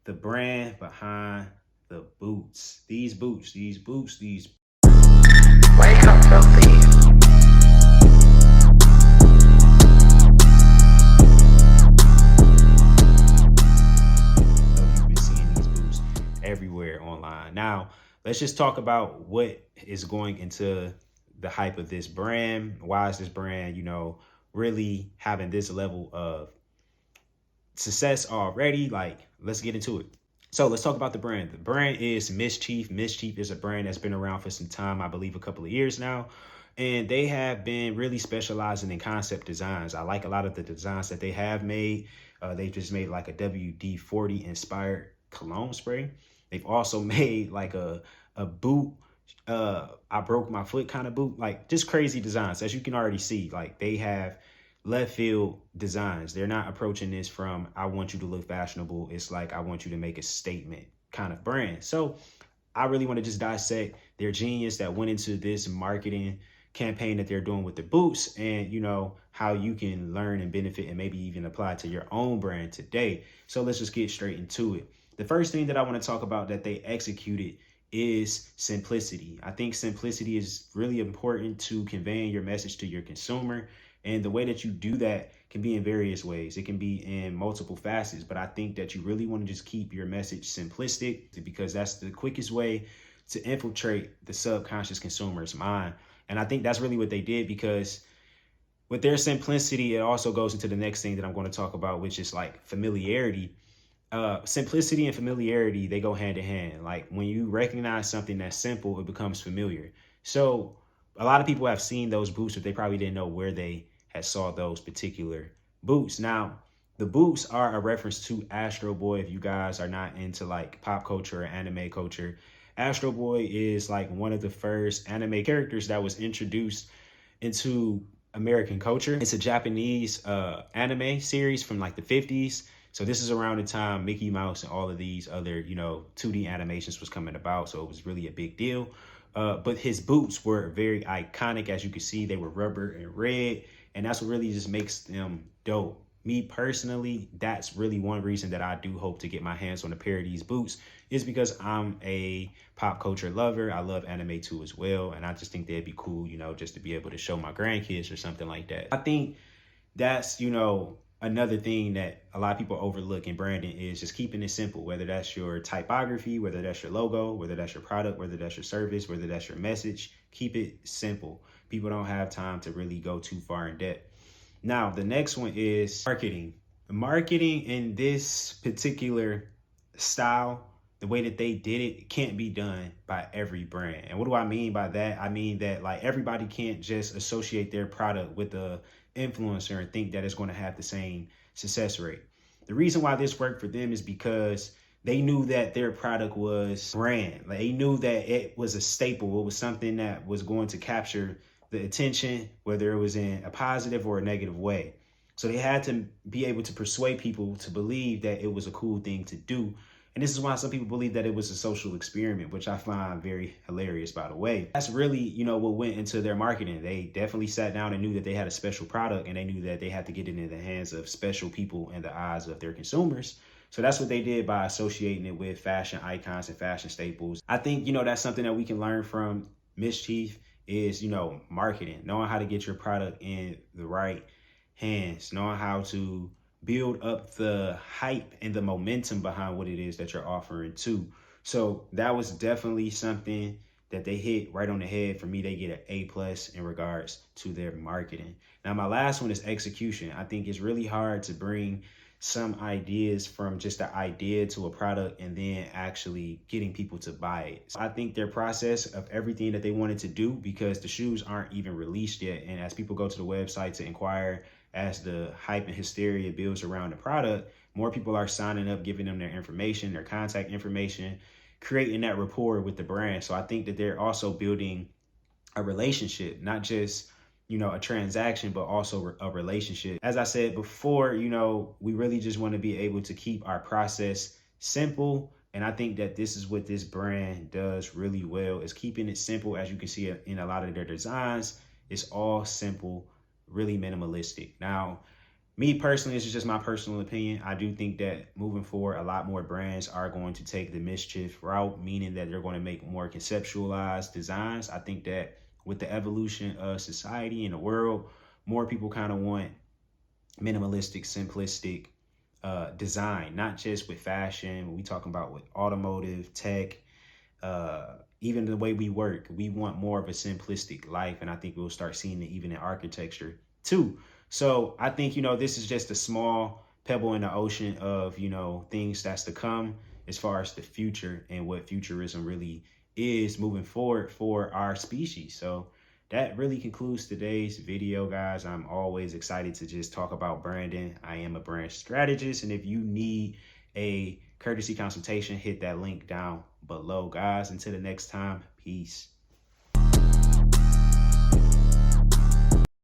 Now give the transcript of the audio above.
the brand behind the boots. These boots. Wake up, filthy. You've been seeing these boots everywhere online. Now, let's just talk about what is going into the hype of this brand. Why is this brand, really having this level of success already? Like, let's get into it. So let's talk about the brand. The brand is MSCHF. MSCHF is a brand that's been around for some time, I believe a couple of years now. And they have been really specializing in concept designs. I like a lot of the designs that they have made. They just made like a WD-40 inspired cologne spray. They've also made like a boot, I broke my foot kind of boot, like just crazy designs. As you can already see, like they have left field designs. They're not approaching this from, I want you to look fashionable. It's like, I want you to make a statement kind of brand. So I really want to just dissect their genius that went into this marketing campaign that they're doing with the boots, and how you can learn and benefit and maybe even apply to your own brand today. So let's just get straight into it. The first thing that I want to talk about that they executed is simplicity. I think simplicity is really important to conveying your message to your consumer. And the way that you do that can be in various ways. It can be in multiple facets, but I think that you really want to just keep your message simplistic, because that's the quickest way to infiltrate the subconscious consumer's mind. And I think that's really what they did, because with their simplicity, it also goes into the next thing that I'm going to talk about, which is like familiarity. Simplicity and familiarity, they go hand in hand. Like when you recognize something that's simple, it becomes familiar. So a lot of people have seen those boots, but they probably didn't know where they had saw those particular boots. Now, the boots are a reference to Astro Boy. If you guys are not into like pop culture or anime culture, Astro Boy is like one of the first anime characters that was introduced into American culture. It's a Japanese anime series from like the 50s. So this is around the time Mickey Mouse and all of these other, 2D animations was coming about. So it was really a big deal. But his boots were very iconic. As you can see, they were rubber and red. And that's what really just makes them dope. Me personally, that's really one reason that I do hope to get my hands on a pair of these boots, is because I'm a pop culture lover. I love anime too as well. And I just think they'd be cool, just to be able to show my grandkids or something like that. I think that's, another thing that a lot of people overlook in branding is just keeping it simple, whether that's your typography, whether that's your logo, whether that's your product, whether that's your service, whether that's your message. Keep it simple. People don't have time to really go too far in depth. Now, the next one is marketing. Marketing in this particular style, the way that they did it, can't be done by every brand. And what do I mean by that? I mean that like everybody can't just associate their product with a influencer and think that it's going to have the same success rate. The reason why this worked for them is because they knew that their product was brand. Like, they knew that it was a staple. It was something that was going to capture the attention, whether it was in a positive or a negative way. So they had to be able to persuade people to believe that it was a cool thing to do. And this is why some people believe that it was a social experiment, which I find very hilarious, by the way. That's really, what went into their marketing. They definitely sat down and knew that they had a special product, and they knew that they had to get it in the hands of special people in the eyes of their consumers. So that's what they did by associating it with fashion icons and fashion staples. I think, that's something that we can learn from MSCHF is, marketing, knowing how to get your product in the right hands, knowing how to build up the hype and the momentum behind what it is that you're offering too. So that was definitely something that they hit right on the head. For me, they get an A+ in regards to their marketing. Now, my last one is execution. I think it's really hard to bring some ideas from just the idea to a product and then actually getting people to buy it. So I think their process of everything that they wanted to do, because the shoes aren't even released yet, and as people go to the website to inquire, as the hype and hysteria builds around the product, more people are signing up, giving them their information, their contact information, creating that rapport with the brand. So I think that they're also building a relationship, not just, a transaction, but also a relationship. As I said before, we really just want to be able to keep our process simple. And I think that this is what this brand does really well, is keeping it simple. As you can see in a lot of their designs, it's all simple, really minimalistic. Now, Me personally, this is just my personal opinion. I do think that moving forward, a lot more brands are going to take the MSCHF route, meaning that they're going to make more conceptualized designs. I think that with the evolution of society and the world, more people kind of want minimalistic, simplistic design, not just with fashion. We talking about with automotive, tech, even the way we work. We want more of a simplistic life, and I think we'll start seeing it even in architecture too. So I think, this is just a small pebble in the ocean of, things that's to come as far as the future and what futurism really is moving forward for our species. So that really concludes today's video, guys. I'm always excited to just talk about branding. I am a brand strategist, and if you need a courtesy consultation, hit that link down below, guys. Until the next time, peace.